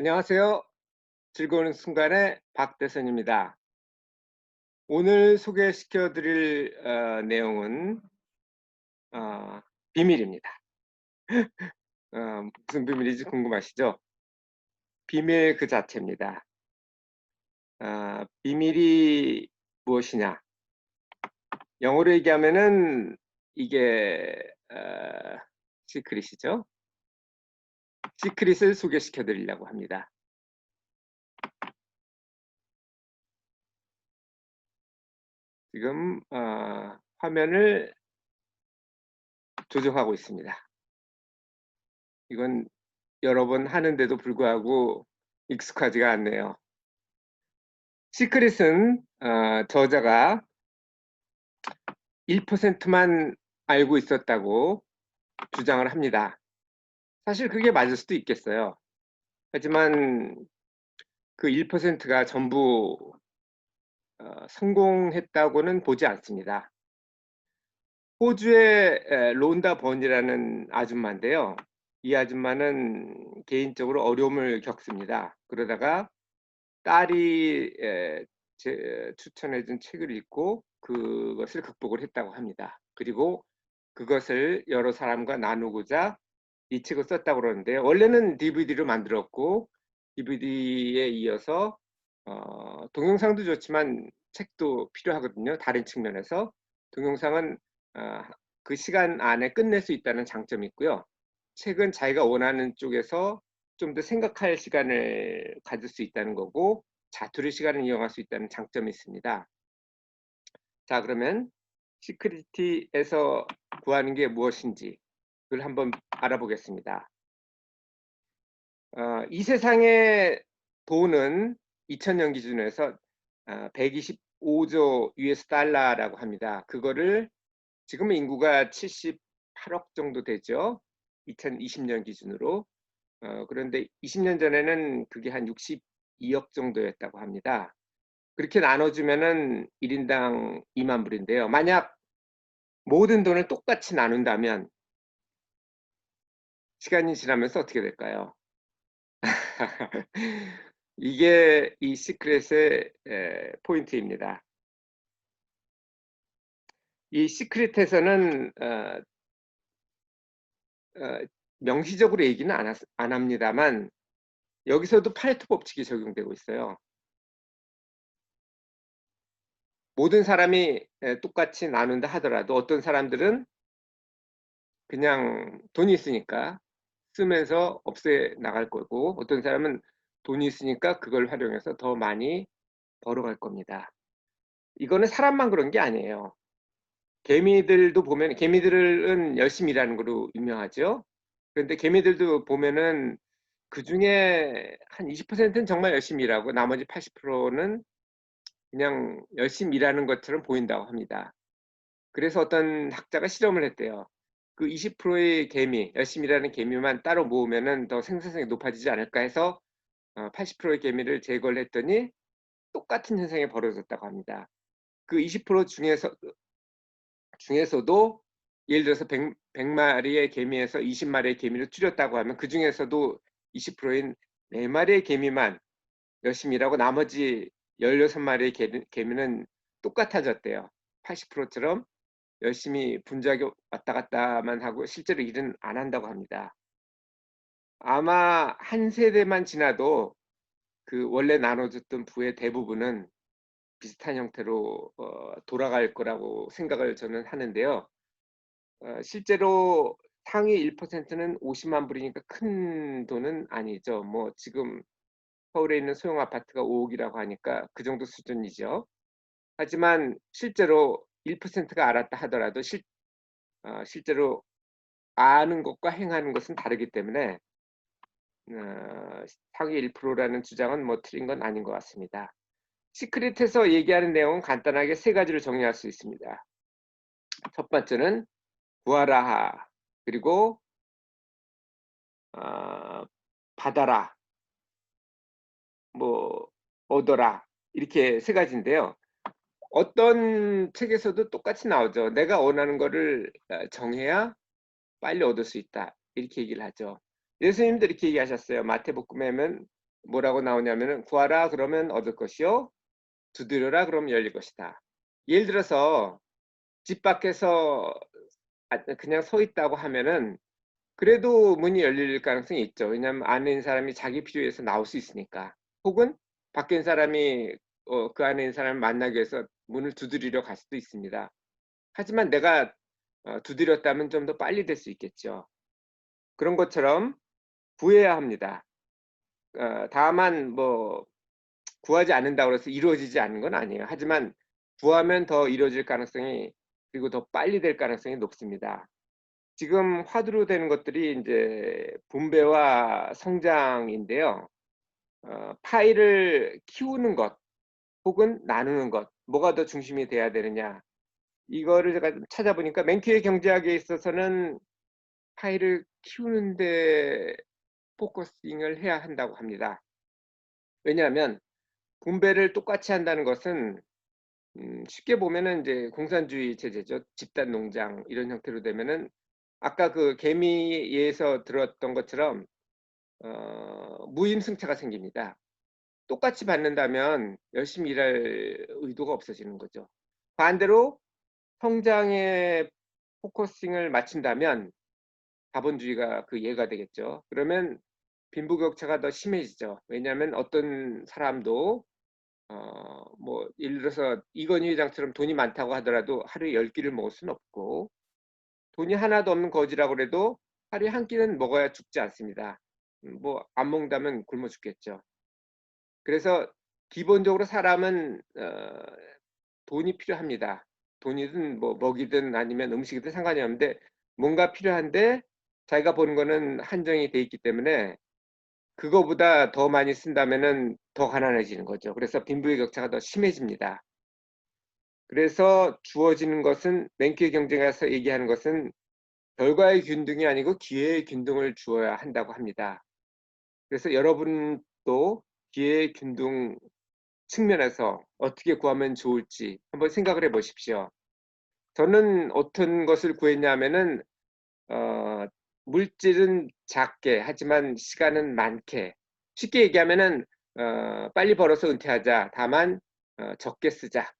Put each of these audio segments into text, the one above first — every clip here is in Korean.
안녕하세요. 즐거운 순간의 박대선입니다. 오늘 소개시켜 드릴 내용은 비밀입니다. 무슨 비밀인지 궁금하시죠? 비밀 그 자체입니다. 비밀이 무엇이냐? 영어로 얘기하면은 이게 시크릿이죠. 시크릿을 소개시켜 드리려고 합니다. 지금 화면을 조정하고 있습니다. 이건 여러 번 하는데도 불구하고 익숙하지가 않네요. 시크릿은 저자가 1%만 알고 있었다고 주장을 합니다. 사실 그게 맞을 수도 있겠어요. 하지만 그 1%가 전부 성공했다고는 보지 않습니다. 호주의 론다 번이라는 아줌마인데요. 이 아줌마는 개인적으로 어려움을 겪습니다. 그러다가 딸이 추천해 준 책을 읽고 그것을 극복을 했다고 합니다. 그리고 그것을 여러 사람과 나누고자 이 책을 썼다고 그러는데요. 원래는 DVD로 만들었고 DVD에 이어서 동영상도 좋지만 책도 필요하거든요. 다른 측면에서. 동영상은 어 그 시간 안에 끝낼 수 있다는 장점이 있고요. 책은 자기가 원하는 쪽에서 좀 더 생각할 시간을 가질 수 있다는 거고 자투리 시간을 이용할 수 있다는 장점이 있습니다. 자, 그러면 시크릿에서 구하는 게 무엇인지 그걸 한번 알아보겠습니다. 이 세상의 돈은 2000년 기준에서 125조 US 달러라고 합니다. 그거를 지금은 인구가 78억 정도 되죠. 2020년 기준으로. 그런데 20년 전에는 그게 한 62억 정도였다고 합니다. 그렇게 나눠주면은 1인당 2만 불인데요. 만약 모든 돈을 똑같이 나눈다면 시간이 지나면서 어떻게 될까요? 이게 이 시크릿의 포인트입니다. 이 시크릿에서는 명시적으로 얘기는 안 합니다만 여기서도 파레토 법칙이 적용되고 있어요. 모든 사람이 똑같이 나눈다 하더라도 어떤 사람들은 그냥 돈이 있으니까 쓰면서 없애 나갈 거고 어떤 사람은 돈이 있으니까 그걸 활용해서 더 많이 벌어갈 겁니다. 이거는 사람만 그런 게 아니에요. 개미들도 보면 개미들은 열심히 일하는 걸로 유명하죠. 그런데 개미들도 보면은 그중에 한 20%는 정말 열심히 일하고 나머지 80%는 그냥 열심히 일하는 것처럼 보인다고 합니다. 그래서 어떤 학자가 실험을 했대요. 그 20%의 개미, 열심히 일하는 개미만 따로 모으면은 더 생산성이 높아지지 않을까 해서 80%의 개미를 제거를 했더니 똑같은 현상이 벌어졌다고 합니다. 그 20% 중에서도 예를 들어서 100 마리의 개미에서 20 마리의 개미를 줄였다고 하면 그중에서도 20%인 4 마리의 개미만 열심히 일하고 나머지 16 마리의 개미는 똑같아졌대요. 80%처럼 열심히 분주하게 왔다 갔다만 하고 실제로 일은 안 한다고 합니다. 아마 한 세대만 지나도 그 원래 나눠졌던 부의 대부분은 비슷한 형태로 돌아갈 거라고 생각을 저는 하는데요. 실제로 상위 1%는 50만 불이니까 큰 돈은 아니죠. 뭐 지금 서울에 있는 소형 아파트가 5억이라고 하니까 그 정도 수준이죠. 하지만 실제로 1%가 알았다 하더라도 실제로 아는 것과 행하는 것은 다르기 때문에 상위 1%라는 주장은 뭐 틀린 건 아닌 것 같습니다. 시크릿에서 얘기하는 내용은 간단하게 세 가지로 정리할 수 있습니다. 첫 번째는 구하라, 그리고 어, 받아라, 뭐 얻어라, 이렇게 세 가지인데요. 어떤 책에서도 똑같이 나오죠. 내가 원하는 거를 정해야 빨리 얻을 수 있다, 이렇게 얘기를 하죠. 예수님도 이렇게 얘기하셨어요. 마태복음에는 뭐라고 나오냐면은 "구하라 그러면 얻을 것이요 두드려라 그러면 열릴 것이다." 예를 들어서 집 밖에서 그냥 서 있다고 하면은 그래도 문이 열릴 가능성이 있죠. 왜냐하면 안에 있는 사람이 자기 필요에 의해서 나올 수 있으니까. 혹은 밖에 있는 사람이 그 안에 있는 사람을 만나기 위해서 문을 두드리러 갈 수도 있습니다. 하지만 내가 두드렸다면 좀 더 빨리 될 수 있겠죠. 그런 것처럼 구해야 합니다. 다만 뭐 구하지 않는다고 해서 이루어지지 않는 건 아니에요. 하지만 구하면 더 이루어질 가능성이, 그리고 더 빨리 될 가능성이 높습니다. 지금 화두로 되는 것들이 인제 분배와 성장인데요. 파이를 키우는 것 혹은 나누는 것, 뭐가 더 중심이 돼야 되느냐, 이거를 제가 좀 찾아보니까 맨키의 경제학에 있어서는 파이를 키우는 데 포커싱을 해야 한다고 합니다. 왜냐하면 분배를 똑같이 한다는 것은 쉽게 보면은 인제 공산주의 체제죠. 집단 농장 이런 형태로 되면은 아까 그 개미 예에서 들었던 것처럼 무임승차가 생깁니다. 똑같이 받는다면 열심히 일할 의도가 없어지는 거죠. 반대로 성장에 포커싱을 맞춘다면 자본주의가 그 예가 되겠죠. 그러면 빈부격차가 더 심해지죠. 왜냐하면 어떤 사람도 뭐 예를 들어서 이건희 회장처럼 돈이 많다고 하더라도 하루에 10 끼를 먹을 수는 없고, 돈이 하나도 없는 거지라고 그래도 하루에 한 끼는 먹어야 죽지 않습니다. 뭐 안 먹는다면 굶어 죽겠죠. 그래서 기본적으로 사람은 돈이 필요합니다. 돈이든 뭐 먹이든 아니면 음식이든 상관이 없는데 뭔가 필요한데 자기가 버는 거는 한정이 돼 있기 때문에 그거보다 더 많이 쓴다면은 더 가난해지는 거죠. 그래서 빈부의 격차가 더 심해집니다. 그래서 주어지는 것은, 맨키의 경제에서 얘기하는 것은 결과의 균등이 아니고 기회의 균등을 주어야 한다고 합니다. 그래서 여러분도 기회의 균등 측면에서 어떻게 구하면 좋을지 한번 생각을 해 보십시오. 저는 어떤 것을 구했냐면은 어 물질은 작게 하지만 시간은 많게. 쉽게 얘기하면은 빨리 벌어서 은퇴하자. 다만 적게 쓰자.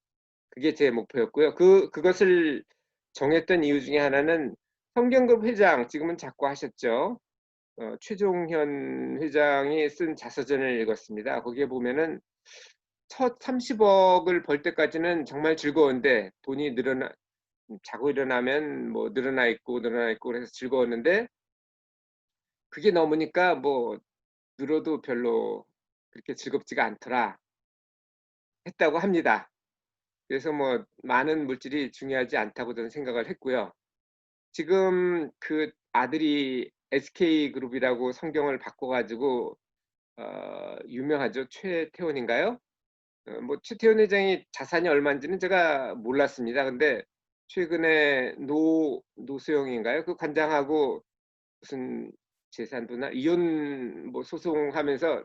그게 제 목표였고요. 그것을 정했던 이유 중에 하나는 성경급 회장, 지금은 작고하셨죠. 최종현 회장이 쓴 자서전을 읽었습니다. 거기에 보면은 첫 30억을 벌 때까지는 정말 즐거운데 돈이 자고 일어나면 뭐 늘어나 있고 그래서 즐거웠는데 그게 넘으니까 뭐 늘어도 별로 그렇게 즐겁지가 않더라 했다고 합니다. 그래서 뭐 많은 물질이 중요하지 않다고 저는 생각을 했고요. 지금 그 아들이 SK그룹이라고 성경을 바꿔 가지고 유명하죠. 최태원인가요? 뭐 최태원 회장이 자산이 얼마인지는 제가 몰랐습니다. 근데 최근에 노소영인가요? 그 관장하고 무슨 재산분할 이혼 뭐 소송하면서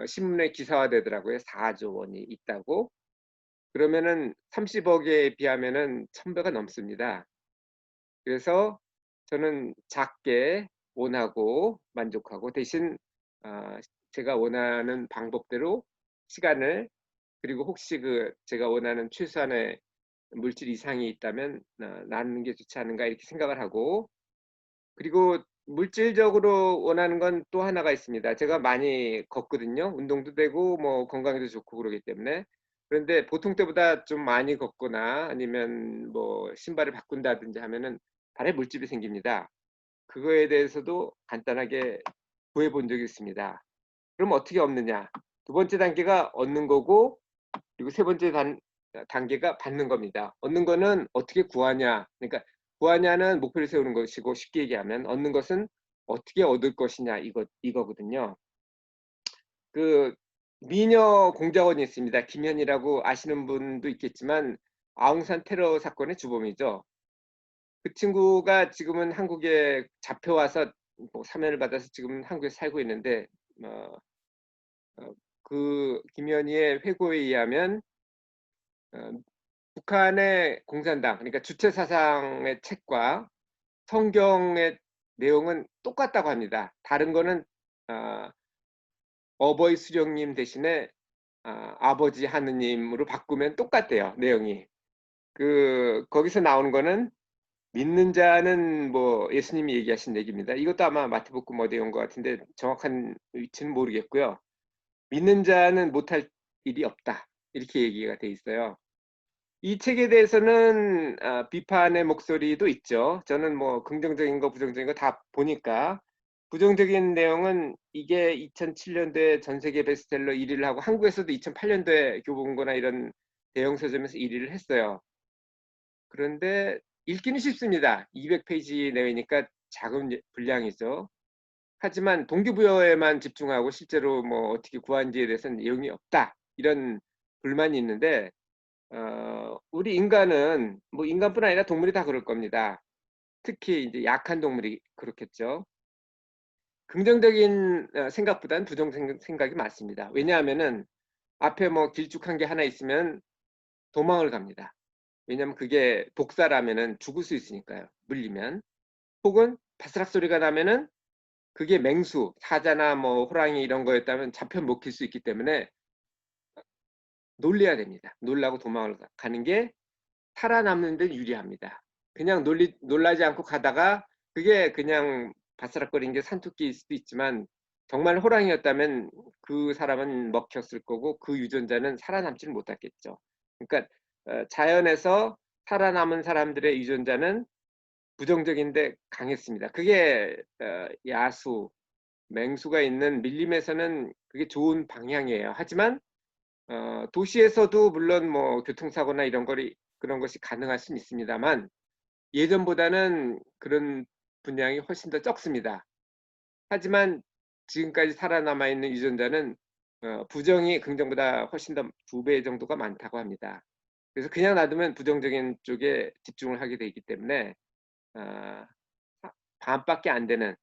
신문에 기사화되더라고요. 4조 원이 있다고. 그러면은 30억에 비하면은 1000배가 넘습니다. 그래서 저는 작게 원하고 만족하고, 대신 아 제가 원하는 방법대로 시간을, 그리고 혹시 제가 원하는 최소한의 물질 이상이 있다면 나누는 게 좋지 않은가 이렇게 생각을 하고, 그리고 물질적으로 원하는 건 또 하나가 있습니다. 제가 많이 걷거든요. 운동도 되고 뭐 건강에도 좋고 그러기 때문에. 그런데 보통 때보다 좀 많이 걷거나 아니면 뭐 신발을 바꾼다든지 하면은 발에 물집이 생깁니다. 그거에 대해서도 간단하게 구해 본 적이 있습니다. 그럼 어떻게 얻느냐? 두 번째 단계가 얻는 거고, 그리고 세 번째 단계가 받는 겁니다. 얻는 거는 어떻게 구하냐. 그러니까 구하냐는 목표를 세우는 것이고, 쉽게 얘기하면 얻는 것은 어떻게 얻을 것이냐, 이거거든요. 그 미녀 공작원이 있습니다. 김현이라고 아시는 분도 있겠지만 아웅산 테러 사건의 주범이죠. 그 친구가 지금은 한국에 잡혀와서 뭐 사면을 받아서 지금 한국에 살고 있는데, 어 그 김현희의 회고에 의하면 어 북한의 공산당, 그러니까 주체 사상의 책과 성경의 내용은 똑같다고 합니다. 다른 거는 어 어버이 수령님 대신에 아버지 하느님으로 바꾸면 똑같대요, 내용이. 거기서 나오는 거는 믿는 자는 뭐 예수님이 얘기하신 얘기입니다. 이것도 아마 마태복음 어디에 온 것 같은데 정확한 위치는 모르겠고요. 믿는 자는 못할 일이 없다. 이렇게 얘기가 돼 있어요. 이 책에 대해서는 비판의 목소리도 있죠. 저는 뭐 긍정적인 거 부정적인 거 다 보니까 부정적인 내용은 이게 2007년도에 전 세계 베스트셀러 1위를 하고 한국에서도 2008년도에 교보문고나 이런 대형 서점에서 1위를 했어요. 그런데 읽기는 쉽습니다. 200페이지 내외니까 작은 분량이죠. 하지만 동기부여에만 집중하고 실제로 뭐 어떻게 구한지에 대해서는 내용이 없다. 이런 불만이 있는데 우리 인간은 뭐 인간뿐 아니라 동물이 다 그럴 겁니다. 특히 이제 약한 동물이 그렇겠죠. 긍정적인 생각보다는 부정 생각이 많습니다. 왜냐하면은 앞에 뭐 길쭉한 게 하나 있으면 도망을 갑니다. 왜냐하면 그게 독사라면은 죽을 수 있으니까요. 물리면. 혹은 바스락 소리가 나면은 그게 맹수, 사자나 뭐 호랑이 이런 거였다면 잡혀 먹힐 수 있기 때문에 놀려야 됩니다. 놀라고 도망을 가는 게 살아남는 데 유리합니다. 그냥 놀라지 않고 가다가 그게 그냥 바스락거리는 게 산토끼일 수도 있지만 정말 호랑이였다면 그 사람은 먹혔을 거고 그 유전자는 살아남지를 못했겠죠. 그러니까 자연에서 살아남은 사람들의 유전자는 부정적인데 강했습니다. 그게 야수, 맹수가 있는 밀림에서는 그게 좋은 방향이에요. 하지만 도시에서도 물론 뭐 교통사고나 그런 것이 가능할 수는 있습니다만 예전보다는 그런 분량이 훨씬 더 적습니다. 하지만 지금까지 살아남아 있는 유전자는 부정이 긍정보다 훨씬 더 2배 정도가 많다고 합니다. 그래서 그냥 놔두면 부정적인 쪽에 집중을 하게 되기 때문에 어, 반밖에 안 되는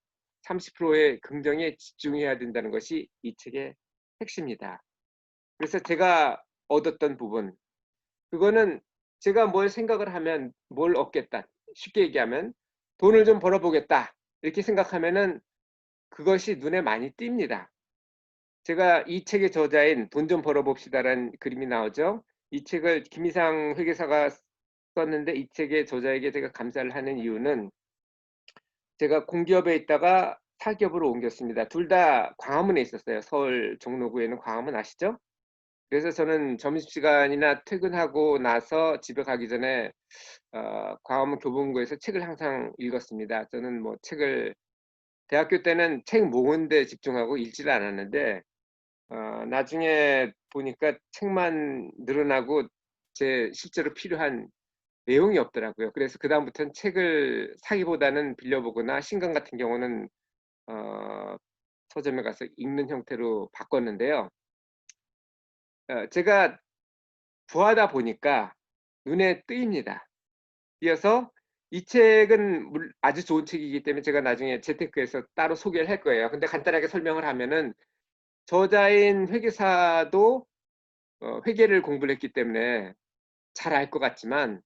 30%의 긍정에 집중해야 된다는 것이 이 책의 핵심입니다. 그래서 제가 얻었던 부분, 그거는 제가 뭘 생각을 하면 뭘 얻겠다. 쉽게 얘기하면 돈을 좀 벌어보겠다. 이렇게 생각하면은 그것이 눈에 많이 띕니다. 제가 이 책의 저자인 돈 좀 벌어봅시다라는 그림이 나오죠. 이 책을 김이상 회계사가 썼는데 이 책의 저자에게 제가 감사를 하는 이유는 제가 공기업에 있다가 사기업으로 옮겼습니다. 둘 다 광화문에 있었어요. 서울 종로구에는 광화문 아시죠? 그래서 저는 점심시간이나 퇴근하고 나서 집에 가기 전에 광화문 교보문고에서 책을 항상 읽었습니다. 저는 뭐 책을 대학교 때는 책 모으는 데 집중하고 읽지를 않았는데 나중에 보니까 책만 늘어나고 제 실제로 필요한 내용이 없더라고요. 그래서 그다음부터는 책을 사기보다는 빌려보거나 신간 같은 경우는 어, 서점에 가서 읽는 형태로 바꿨는데요. 제가 구하다 보니까 눈에 띄입니다. 띄어서 이 책은 아주 좋은 책이기 때문에 제가 나중에 재테크에서 따로 소개를 할 거예요. 근데 간단하게 설명을 하면은 저자인 회계사도 회계를 공부를 했기 때문에 잘 알 것 같지만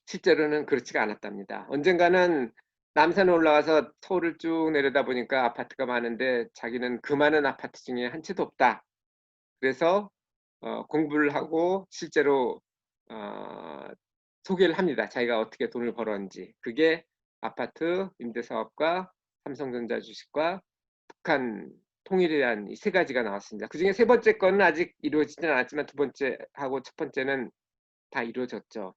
실제로는 그렇지가 않았답니다. 언젠가는 남산에 올라가서 서울을 쭉 내려다 보니까 아파트가 많은데 자기는 그 많은 아파트 중에 한 채도 없다. 그래서 공부를 하고 실제로 어, 소개를 합니다. 자기가 어떻게 돈을 벌었는지. 그게 아파트 임대사업과 삼성전자 주식과 북한 통일에 대한 이 세 가지가 나왔습니다. 그중에 세 번째 거는 아직 이루어지지는 않았지만 두 번째하고 첫 번째는 다 이루어졌죠.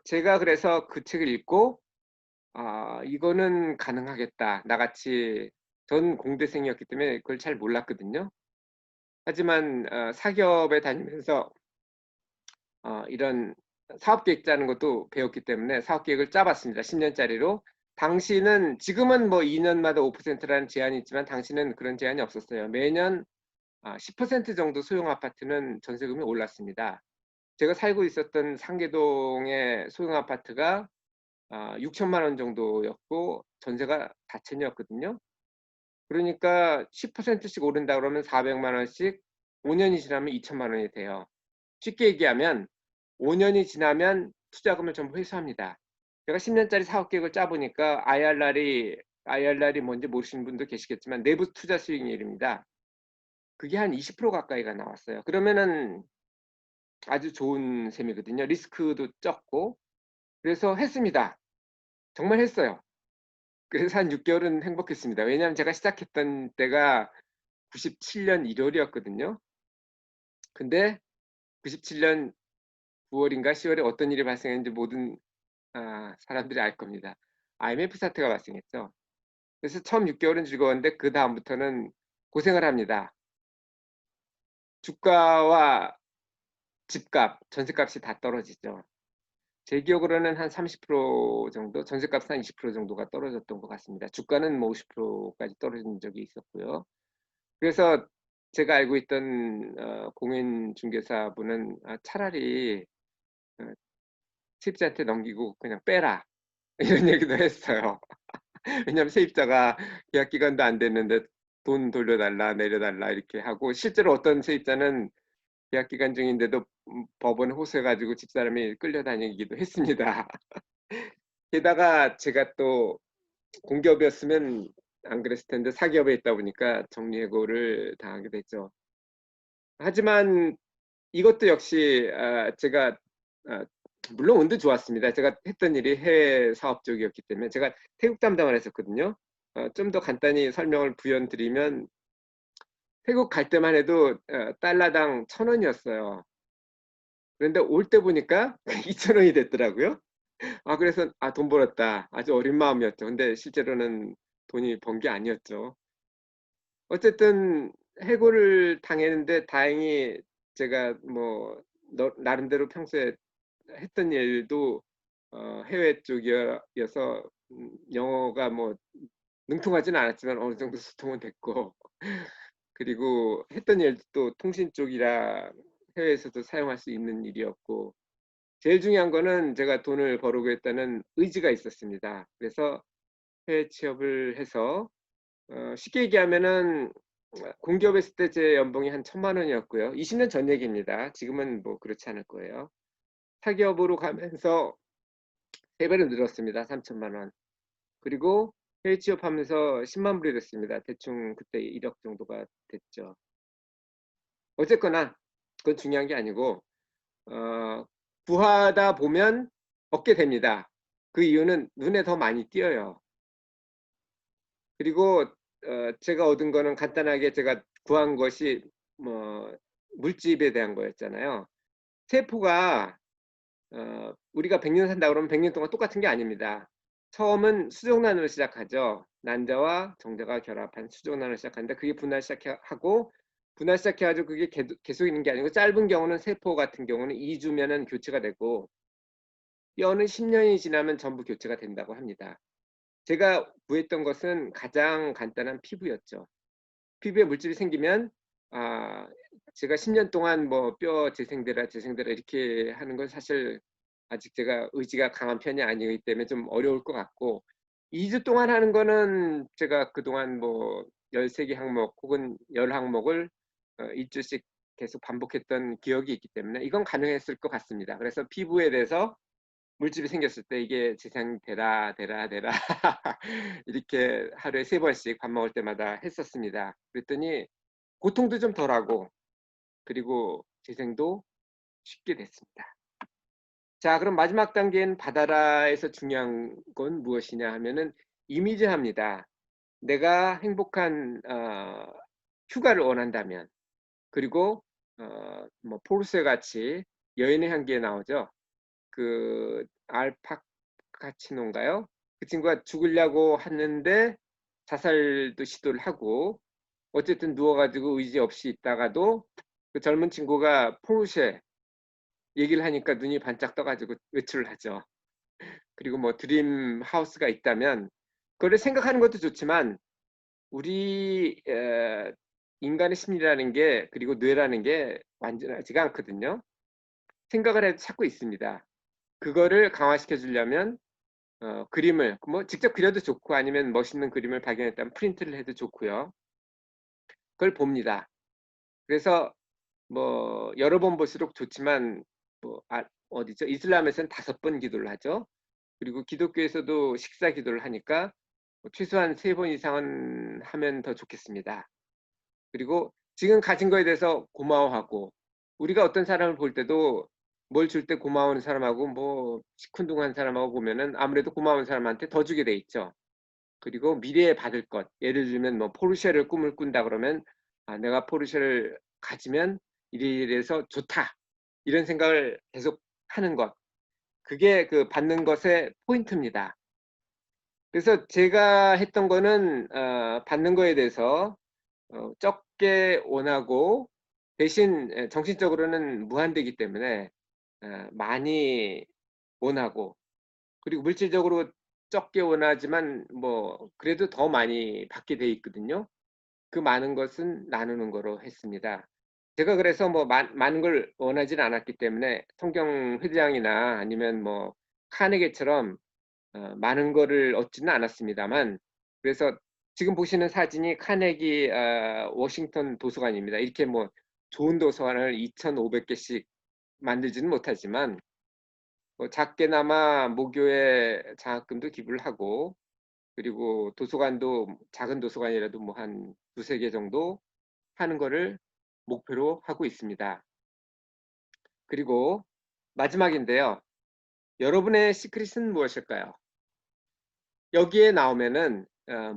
제가 그래서 그 책을 읽고 이거는 가능하겠다. 나같이 전 공대생이었기 때문에 그걸 잘 몰랐거든요. 하지만 사기업에 다니면서 이런 사업계획 짜는 것도 배웠기 때문에 사업계획을 짜봤습니다. 10년짜리로. 당시는 지금은 뭐 2년마다 5%라는 제한이 있지만 당시는 그런 제한이 없었어요. 매년 10% 정도 소형 아파트는 전세금이 올랐습니다. 제가 살고 있었던 상계동의 소형 아파트가 6천만 원 정도였고 전세가 4천이었거든요. 그러니까 10%씩 오른다 그러면 400만 원씩 5년이 지나면 2천만 원이 돼요. 쉽게 얘기하면 5년이 지나면 투자금을 전부 회수합니다. 제가 10년짜리 사업 계획을 짜보니까 IRR이 뭔지 모르시는 분도 계시겠지만 내부 투자 수익률입니다. 그게 한 20% 가까이가 나왔어요. 그러면은 아주 좋은 셈이거든요. 리스크도 적고. 그래서 했습니다. 정말 했어요. 그래서 한 6 개월은 행복했습니다. 왜냐하면 제가 시작했던 때가 97년 1월이었거든요. 근데 97년 9월인가 10월에 어떤 일이 발생했는지 모든 사람들이 알 겁니다. IMF 사태가 발생했죠. 그래서 처음 6개월은 즐거웠는데 그다음부터는 고생을 합니다. 주가와 집값, 전셋값이 다 떨어지죠. 제 기억으로는 한 30% 정도, 전셋값은 한 20% 정도가 떨어졌던 것 같습니다. 주가는 뭐 50%까지 떨어진 적이 있었고요. 그래서 제가 알고 있던 공인중개사분은 차라리 어, 세입자한테 넘기고 그냥 빼라 이런 얘기도 했어요. 왜냐하면 세입자가 계약 기간도 안 됐는데 돈 돌려달라 내려달라 이렇게 하고, 실제로 어떤 세입자는 계약 기간 중인데도 법원에 호소해가지고 집사람이 끌려다니기도 했습니다. 게다가 제가 또 공기업이었으면 안 그랬을 텐데 사기업에 있다 보니까 정리해고를 당하게 됐죠. 하지만 이것도 역시 제가 아, 물론 운도 좋았습니다. 제가 했던 일이 해외 사업 쪽이었기 때문에. 제가 태국 담당을 했었거든요. 좀 더 간단히 설명을 부연드리면, 태국 갈 때만 해도 달러당 1,000원이었어요. 그런데 올 때 보니까 2,000원이 됐더라고요. 그래서 돈 벌었다. 아주 어린 마음이었죠. 근데 실제로는 돈이 번 게 아니었죠. 어쨌든 해고를 당했는데 다행히 제가 뭐 나름대로 평소에 했던 일도 해외 쪽이어서 영어가 뭐 능통하지는 않았지만 어느 정도 소통은 됐고, 그리고 했던 일도 또 통신 쪽이라 해외에서도 사용할 수 있는 일이었고, 제일 중요한 거는 제가 돈을 벌고 했다는 의지가 있었습니다. 그래서 해외 취업을 해서 쉽게 얘기하면은 공기업에 있을 때 제 연봉이 한 1,000만 원이었고요. 20년 전 얘기입니다. 지금은 뭐 그렇지 않을 거예요. 사기업으로 가면서 3배로 늘었습니다. 3천만 원. 그리고 해외 취업하면서 10만 불이 됐습니다. 대충 그때 1억 정도가 됐죠. 어쨌거나 그건 중요한 게 아니고, 구하다 보면 얻게 됩니다. 그 이유는 눈에 더 많이 띄어요. 그리고 제가 얻은 거는 간단하게 제가 구한 것이 뭐 물집에 대한 거였잖아요. 세포가 우리가 100년 산다 그러면 100년 동안 똑같은 게 아닙니다. 처음은 수정란으로 시작하죠. 난자와 정자가 결합한 수정란으로 시작하는데, 그게 분할 시작해가지고 그게 계속 있는 게 아니고, 짧은 경우는 세포 같은 경우는 2주면은 교체가 되고, 뼈는 10년이 지나면 전부 교체가 된다고 합니다. 제가 구했던 것은 가장 간단한 피부였죠. 피부에 물집이 생기면 아 제가 10년 동안 뭐 뼈 재생되라 이렇게 하는 건 사실 아직 제가 의지가 강한 편이 아니기 때문에 좀 어려울 것 같고, 2주 동안 하는 거는 제가 그동안 뭐 13개 항목 혹은 10항목을 일주씩 계속 반복했던 기억이 있기 때문에 이건 가능했을 것 같습니다. 그래서 피부에 대해서 물집이 생겼을 때 이게 재생되라 이렇게 하루에 3번씩 밥 먹을 때마다 했었습니다. 그랬더니 고통도 좀 덜하고, 그리고 재생도 쉽게 됐습니다. 자, 그럼 마지막 단계인 바다라에서 중요한 건 무엇이냐 하면은 이미지합니다. 내가 행복한 휴가를 원한다면, 그리고 뭐 포르쉐 같이 여인의 향기에 나오죠. 그 알파카치노인가요? 그 친구가 죽으려고 하는데 자살도 시도를 하고, 어쨌든 누워가지고 의지 없이 있다가도 그 젊은 친구가 포르쉐 얘기를 하니까 눈이 반짝 떠가지고 외출을 하죠. 그리고 뭐 드림 하우스가 있다면 그걸 생각하는 것도 좋지만, 우리 인간의 심리라는 게, 그리고 뇌라는 게 완전하지가 않거든요. 생각을 해도 찾고 있습니다. 그거를 강화시켜 주려면 그림을 뭐 직접 그려도 좋고, 아니면 멋있는 그림을 발견했다면 프린트를 해도 좋고요. 그걸 봅니다. 그래서 뭐 여러 번 볼수록 좋지만, 뭐 어디죠? 이슬람에서는 5번 기도를 하죠. 그리고 기독교에서도 식사 기도를 하니까 최소한 3번 이상은 하면 더 좋겠습니다. 그리고 지금 가진 거에 대해서 고마워하고, 우리가 어떤 사람을 볼 때도 뭘 줄 때 고마운 사람하고 뭐 시큰둥한 사람하고 보면은 아무래도 고마운 사람한테 더 주게 돼 있죠. 그리고 미래에 받을 것, 예를 들면 뭐 포르쉐를 꿈을 꾼다 그러면 내가 포르쉐를 가지면 이래서 좋다, 이런 생각을 계속 하는 것, 그게 그 받는 것의 포인트입니다. 그래서 제가 했던 거는 받는 거에 대해서 적게 원하고, 대신 정신적으로는 무한대이기 때문에 많이 원하고, 그리고 물질적으로 적게 원하지만 뭐 그래도 더 많이 받게 돼 있거든요. 그 많은 것은 나누는 거로 했습니다. 제가 그래서 뭐 많은 걸 원하지는 않았기 때문에 성경 회장이나 아니면 뭐 카네기처럼 많은 거를 얻지는 않았습니다만, 그래서 지금 보시는 사진이 카네기 워싱턴 도서관입니다. 이렇게 뭐 좋은 도서관을 2,500개씩 만들지는 못하지만 뭐 작게나마 모교에 장학금도 기부를 하고, 그리고 도서관도 작은 도서관이라도 뭐 한 두세 개 정도 하는 거를 목표로 하고 있습니다. 그리고 마지막인데요. 여러분의 시크릿은 무엇일까요? 여기에 나오면은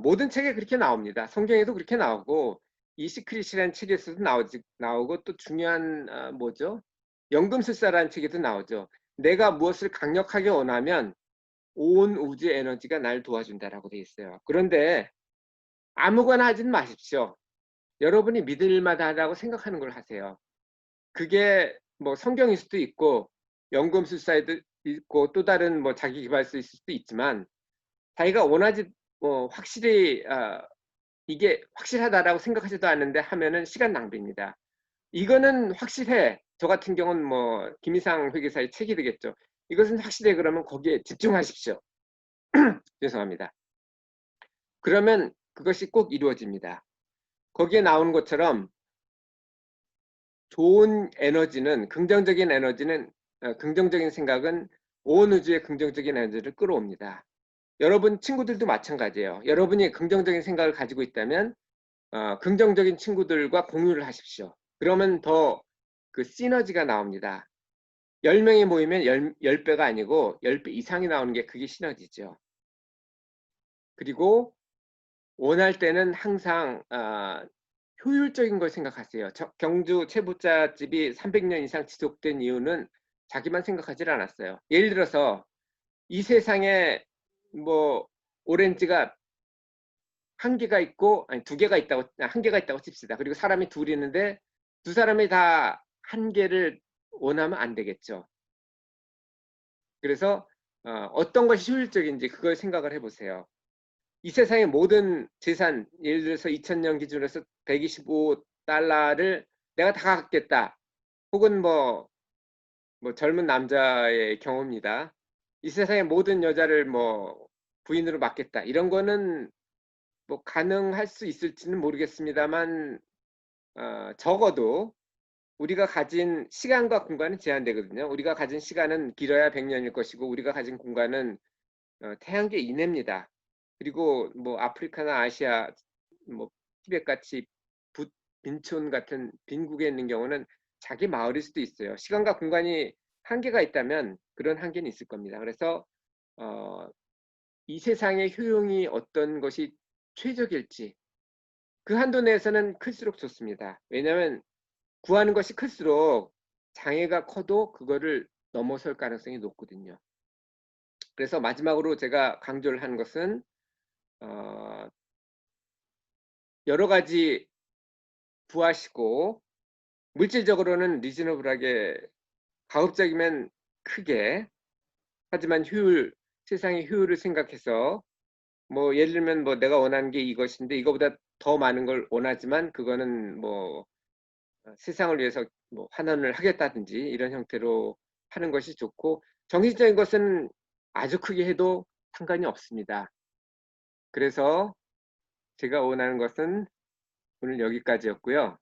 모든 책에 그렇게 나옵니다. 성경에도 그렇게 나오고, 이 시크릿이라는 책에서도 나오고, 또 중요한 뭐죠? 연금술사라는 책에도 나오죠. 내가 무엇을 강력하게 원하면 온 우주의 에너지가 날 도와준다라고 되어 있어요. 그런데 아무거나 하진 마십시오. 여러분이 믿을 만하다고 생각하는 걸 하세요. 그게 뭐 성경일 수도 있고 연금술사에도 있고 또 다른 뭐 자기계발서 있을 수도 있지만, 자기가 원하지 확실히 이게 확실하다라고 생각하지도 않는데 하면은 시간 낭비입니다. 이거는 확실해. 저 같은 경우는 뭐 김이상 회계사의 책이 되겠죠. 이것은 확실해. 그러면 거기에 집중하십시오. 죄송합니다. 그러면 그것이 꼭 이루어집니다. 거기에 나오는 것처럼 좋은 에너지는, 긍정적인 에너지는, 긍정적인 생각은 온 우주의 긍정적인 에너지를 끌어옵니다. 여러분 친구들도 마찬가지예요. 여러분이 긍정적인 생각을 가지고 있다면 긍정적인 친구들과 공유를 하십시오. 그러면 더 그 시너지가 나옵니다. 10명이 모이면 10배가 아니고 10배 이상이 나오는 게 그게 시너지죠. 그리고 원할 때는 항상 효율적인 걸 생각하세요. 경주 채부잣집이 300년 이상 지속된 이유는 자기만 생각하지 않았어요. 예를 들어서 이 세상에 뭐 오렌지가 한 개가 있고, 아니 두 개가 있다고, 한 개가 있다고 칩시다. 그리고 사람이 둘이 있는데 두 사람이 다 한 개를 원하면 안 되겠죠. 그래서 어떤 것이 효율적인지 그걸 생각을 해보세요. 이 세상의 모든 재산, 예를 들어서 2000년 기준으로 해서 125달러를 내가 다 갖겠다. 혹은 뭐 젊은 남자의 경우입니다. 이 세상의 모든 여자를 뭐 부인으로 맡겠다. 이런 거는 뭐 가능할 수 있을지는 모르겠습니다만, 적어도 우리가 가진 시간과 공간은 제한되거든요. 우리가 가진 시간은 길어야 100년일 것이고, 우리가 가진 공간은 태양계 이내입니다. 그리고 뭐 아프리카나 아시아, 뭐 티벳 같이 빈촌 같은 빈국에 있는 경우는 자기 마을일 수도 있어요. 시간과 공간이 한계가 있다면 그런 한계는 있을 겁니다. 그래서 이 세상의 효용이 어떤 것이 최적일지 그 한도 내에서는 클수록 좋습니다. 왜냐하면 구하는 것이 클수록 장애가 커도 그거를 넘어설 가능성이 높거든요. 그래서 마지막으로 제가 강조를 하는 것은 여러 가지 구하시고, 물질적으로는 리즈너블하게, 가급적이면 크게, 하지만 세상의 효율을 생각해서 뭐 예를 들면 뭐 내가 원하는 게 이것인데 이거보다 더 많은 걸 원하지만 그거는 뭐 세상을 위해서 뭐 환원을 하겠다든지 이런 형태로 하는 것이 좋고, 정신적인 것은 아주 크게 해도 상관이 없습니다. 그래서 제가 원하는 것은 오늘 여기까지였고요.